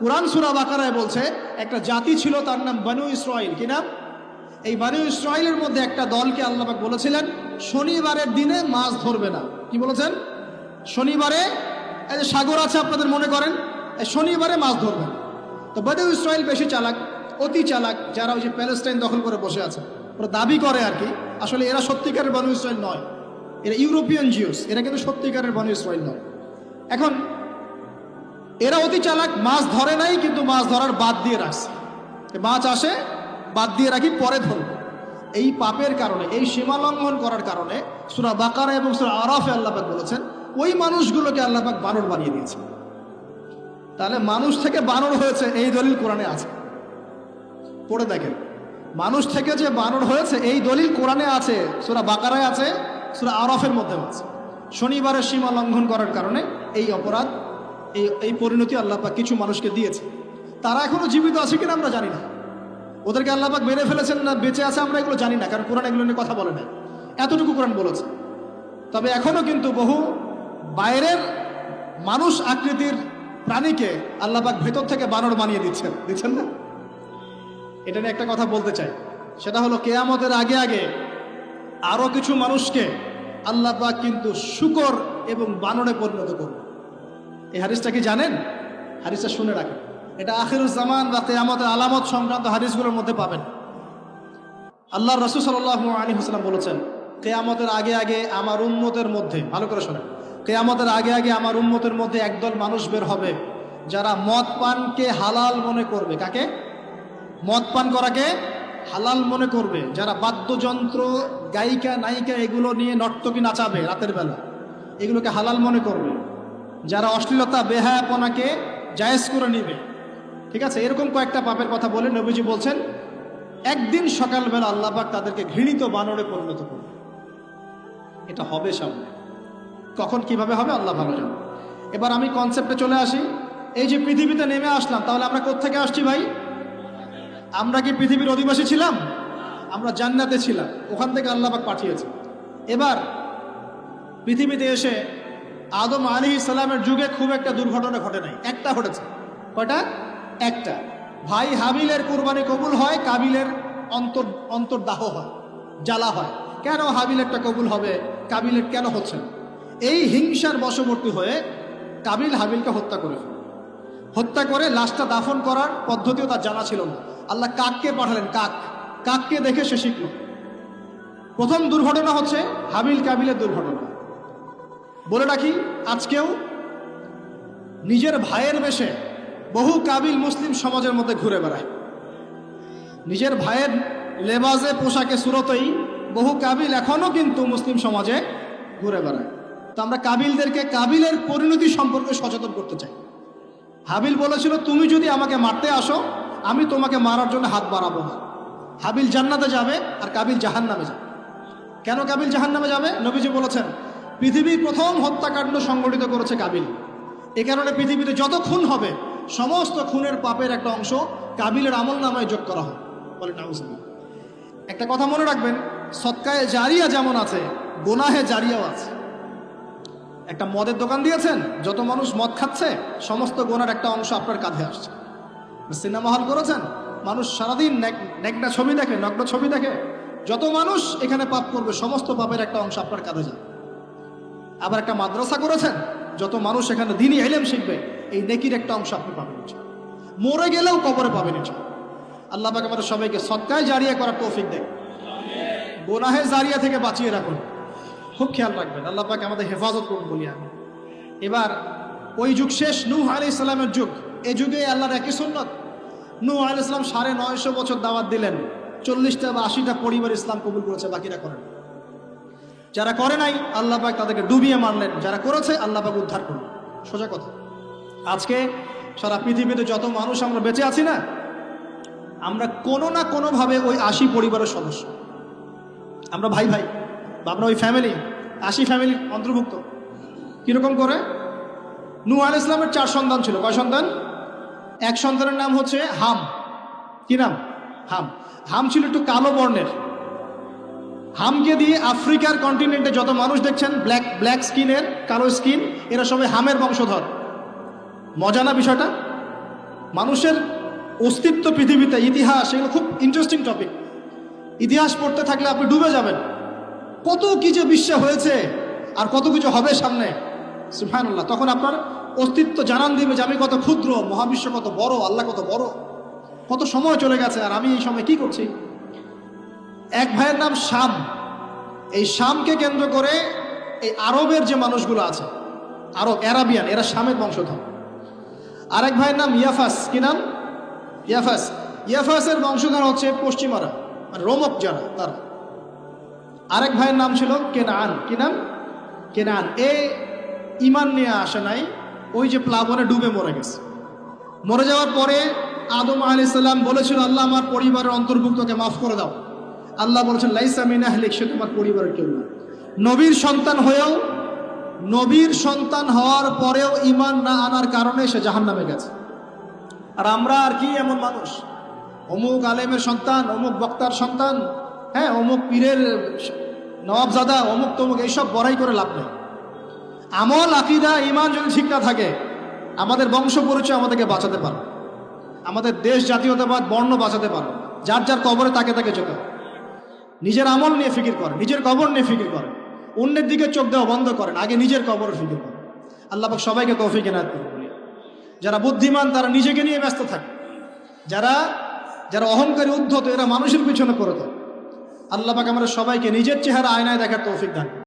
কুরআন সূরা বাকারায় বলছে একটা জাতি ছিল, তার নাম বনু ইসরাইল। কি নাম? এই বনু ইসরাইলের মধ্যে একটা দলকে আল্লাহ পাক বলেছিলেন শনিবারের দিনে মাছ ধরবে না। কি বলেছেন? শনিবারে, এই যে সাগর আছে আপনাদের মনে করেন, এই শনিবারে মাছ ধরবে না। তো বনু ইসরাইল বেশি চালাক, অতি চালাক, যারা ওই যে প্যালেস্টাইন দখল করে বসে আছে, ওরা দাবি করে আর কি, আসলে এরা সত্যিকারের বনু ইসরাইল নয়, এরা ইউরোপিয়ান জিউস, এরা কিন্তু সত্যিকারের বনু ইসরাইল নয়। এখন এরা অতি চালাক, মাছ ধরে নাই, কিন্তু মাছ ধরার বাদ দিয়ে রাখছে। মাছ আসে, বাদ দিয়ে রাখি, পরে ধরবো। এই পাপের কারণে, এই সীমা লঙ্ঘন করার কারণে সূরা বাকারা এবং সূরা আরাফে আল্লাহ পাক বলেছেন ওই মানুষগুলোকে আল্লাহ পাক বানর বানিয়ে দিয়েছে। তাহলে মানুষ থেকে বানর হয়েছে এই দলিল কোরআনে আছে, পড়ে দেখেন। মানুষ থেকে যে বানর হয়েছে এই দলিল কোরআনে আছে, সূরা বাকারায় আছে, সূরা আরাফের মধ্যেও আছে। শনিবারের সীমা লঙ্ঘন করার কারণে এই অপরাধ, এই পরিণতি আল্লাহ পাক কিছু মানুষকে দিয়েছে। তারা এখনো জীবিত আছে কিনা আমরা জানি না, ওদেরকে আল্লাহ পাক মেরে ফেলেছেন না বেঁচে আছে আমরা এগুলো জানি না, কারণ কোরআন এগুলো নিয়ে কথা বলে না। এতটুকু কোরআন বলেছে। তবে এখনো কিন্তু বহু বাইরের মানুষ আকৃতির প্রাণীকে আল্লাহ পাক ভেতর থেকে বানর বানিয়ে দিচ্ছেন না। এটা নিয়ে একটা কথা বলতে চাই, সেটা হলো কিয়ামতের আগে আগে আরো কিছু মানুষকে আল্লাহ পাক কিন্তু শূকর এবং বানরে পরিণত করবে। এই হাদিসটা কি জানেন? হাদিসটা শুনে রাখেন, এটা আখিরুজ জামান বা কিয়ামতের আলামত সংক্রান্ত হাদিসগুলোর মধ্যে পাবেন। আল্লাহর রাসূল সাল্লাল্লাহু আলাইহি ওয়াসাল্লাম বলেছেন কিয়ামতের আগে আগে আমার উম্মতের মধ্যে, ভালো করে শোনেন, কিয়ামতের আগে আগে আমার উম্মতের মধ্যে একদল মানুষ বের হবে যারা মদ পানকে হালাল মনে করবে। কাকে? মদ পান করাকে হালাল মনে করবে। যারা বাদ্যযন্ত্র, গায়িকা, নায়িকা এগুলো নিয়ে নর্তকী নাচাবে রাতের বেলা, এগুলোকে হালাল মনে করবে। যারা অশ্লীলতা, বেহায়াপনাকে জায়েজ করে নিবে, ঠিক আছে, এরকম কয়েকটা পাপের কথা বলে নবীজি বলছেন একদিন সকালবেলা আল্লাহ পাক তাদেরকে ঘৃণিত বানরে পরিণত করবে। এটা হবে সামনে, কখন কিভাবে হবে আল্লাহ ভালো জানে। এবার আমি কনসেপ্টে চলে আসি। এই যে পৃথিবীতে নেমে আসলাম, তাহলে আমরা কোত্থেকে আসছি ভাই? আমরা কি পৃথিবীর অধিবাসী ছিলাম? আমরা জান্নাতে ছিলাম, ওখান থেকে আল্লাহ পাক পাঠিয়েছে। এবার পৃথিবীতে এসে আদম আলাইহিস সালামের যুগে খুব একটা দুর্ঘটনা ঘটে নাই, একটা ঘটেছে। কয়টা? একটা। ভাই হাবিলের কুরবানি কবুল হয়, কাবিলের অন্তর্দাহ হয়, জ্বালা হয়। কেন হাবিলেরটা কবুল হবে, কাবিলের কেন হচ্ছে না? এই হিংসার বশবর্তী হয়ে কাবিল হাবিলকে হত্যা করে ফেলে। হত্যা করে লাশটা দাফন করার পদ্ধতিও তার জানা ছিল না। আল্লাহ কাককে পাঠালেন, কাককে দেখে সে শিখল। প্রথম দুর্ঘটনা হচ্ছে হাবিল কাবিলের দুর্ঘটনা। বলে রাখি, আজকেও নিজের ভাইয়ের বেশে বহু কাবিল মুসলিম সমাজের মধ্যে ঘুরে বেড়ায়। নিজের ভাইয়ের লেবাসে, পোশাকে, সুরতেই বহু কাবিল এখনো কিন্তু মুসলিম সমাজে ঘুরে বেড়ায়। তো আমরা কাবিলদেরকে কাবিলের পরিণতি সম্পর্কে সচেতন করতে চাই। হাবিল বলেছিল তুমি যদি আমাকে মারতে আসো, আমি তোমাকে মারার জন্য হাত বাড়াবো না। হাবিল জান্নাতে যাবে আর কাবিল জাহান্নামে যাবে। কেন কাবিল জাহান্নামে যাবে? নবীজি বলেছেন পৃথিবীর প্রথম হত্যাকাণ্ড সংগঠিত করেছে কাবিল। এ কারণে পৃথিবীতে যত খুন হবে সমস্ত খুনের পাপের একটা অংশ কাবিলের আমলনামায় যোগ করা হয়। বলে নাউজুবিল্লাহ। একটা কথা মনে রাখবেন, সদকায়ে জারিয়া যেমন আছে, গুনাহে জারিয়াও আছে। একটা মদের দোকান দিয়েছেন, যত মানুষ মদ খাচ্ছে সমস্ত গুনার একটা অংশ আপনার কাঁধে আসছে। সিনেমা হল করেছেন, মানুষ সারাদিন নেকড়া ছবি দেখে, নগ্ন ছবি দেখে, যত মানুষ এখানে পাপ করবে সমস্ত পাপের একটা অংশ আপনার কাঁধে যায়। আবার একটা মাদ্রাসা করেছেন, যত মানুষ এখানে দ্বীনি ইলম শিখবে এই নেকির একটা অংশ আপনি পাবেন। মরে গেলেও কবরে পাবেন। আল্লাহ পাক আমাদের সবাইকে সদকায়ে জারিয়া করার তৌফিক দেন, গুনাহে জারিয়া থেকে বাঁচিয়ে রাখুন। খুব খেয়াল রাখবেন, আল্লাহ পাক আমাদের হেফাজত করুন বলি আমি। এবার ওই যুগ শেষ, নূহ আলাইহিস সালামের যুগ। এই যুগে আল্লাহর একই সুন্নাত। নূহ আলাইহিস সালাম 950 বছর দাওয়াত দিলেন, 40টা বা 80টা পরিবার ইসলাম কবুল করেছে, বাকিরা করেন। যারা করে নাই আল্লাহ পাক তাদেরকে ডুবিয়ে মারলেন, যারা করেছে আল্লাহ পাক উদ্ধার করলেন। সোজা কথা। আজকে সারা পৃথিবীতে যত মানুষ আমরা বেঁচে আছি না, আমরা কোনো না কোনোভাবে ওই 80 পরিবারের সদস্য। আমরা ভাই ভাই, বা আমরা ওই ফ্যামিলি, 80 ফ্যামিলির অন্তর্ভুক্ত। কিরকম করে? নূহ আলাইহিস সালামের 4 সন্তান ছিল। কয় সন্তান? এক সন্তানের নাম হচ্ছে হাম। কি নাম? হাম। হাম ছিল একটু কালো বর্ণের। হামকে দিয়ে আফ্রিকার কন্টিনেন্টে যত মানুষ দেখছেন ব্ল্যাক স্কিনের, কালো স্কিন, এরা সবাই হামের বংশধর। মজা না বিষয়টা? মানুষের অস্তিত্ব পৃথিবীতে, ইতিহাস, এগুলো খুব ইন্টারেস্টিং টপিক। ইতিহাস পড়তে থাকলে আপনি ডুবে যাবেন। কত কি যে বিশ্বে হয়েছে আর কত কিছু হবে সামনে, সুবহানাল্লাহ। তখন আপনার অস্তিত্ব জানান দিবে যে আমি কত ক্ষুদ্র, মহাবিশ্ব কত বড়, আল্লাহ কত বড়, কত সময় চলে গেছে আর আমি এই সময় কি করছি। এক ভাইয়ের নাম শাম। এই শামকে কেন্দ্র করে এই আরবের যে মানুষগুলো আছে, আরব, অ্যারাবিয়ান, এরা শামের বংশধর। আরেক ভাইয়ের নাম ইয়াফাস। কি নাম? ইয়াফাস। ইয়াফাসের বংশধর হচ্ছে পশ্চিমারা, মানে রোমক যারা, তারা। আরেক ভাইয়ের নাম ছিল কেনান। কি নাম? কেনান। এ ইমান নিয়ে আসে নাই, ওই যে প্লাবনে ডুবে মরে গেছে। মরে যাওয়ার পরে আদম আলাইহিস সালাম বলেছিল, আল্লাহ আমার পরিবারের অন্তর্ভুক্তকে মাফ করে দাও। আল্লাহ বলেছেন, লাইসা মিন আহলিক, সে তোমার পরিবারের কেউ না। নবীর সন্তান হওয়ার পরেও ইমান না আনার কারণে সে জাহান্নামে গেছে। আর আমরা আর কি এমন মানুষ, অমুক আলেমের সন্তান, অমুক বক্তার সন্তান, হ্যাঁ, অমুক পীরের নওয়াবজাদা, অমুক তমুক, এইসব বড়াই করে লাভ নেই। আমল, আকীদা, ঈমান যদি ঠিক না থাকে, আমাদের বংশ পরিচয় আমাদেরকে বাঁচাতে পারে, আমাদের দেশ, জাতীয়তাবাদ, বর্ণ বাঁচাতে পারে। যার যার কবরে তাকে তাকে যেতে হবে। নিজের আমল নিয়ে ফিকির করে, নিজের কবর নিয়ে ফিকির করে, অন্যের দিকে চোখ দেওয়া বন্ধ করেন, আগে নিজের কবরের ফিকির করেন। আল্লাহ পাক সবাইকে তৌফিক এনায়েত করুন। যারা বুদ্ধিমান তারা নিজেকে নিয়ে ব্যস্ত থাকে, যারা অহংকারী, উদ্ধত, এরা মানুষের পিছনে পড়ে থাকে। আল্লাহ পাক আমাদের সবাইকে নিজের চেহারা আয়নায় দেখার তৌফিক দান।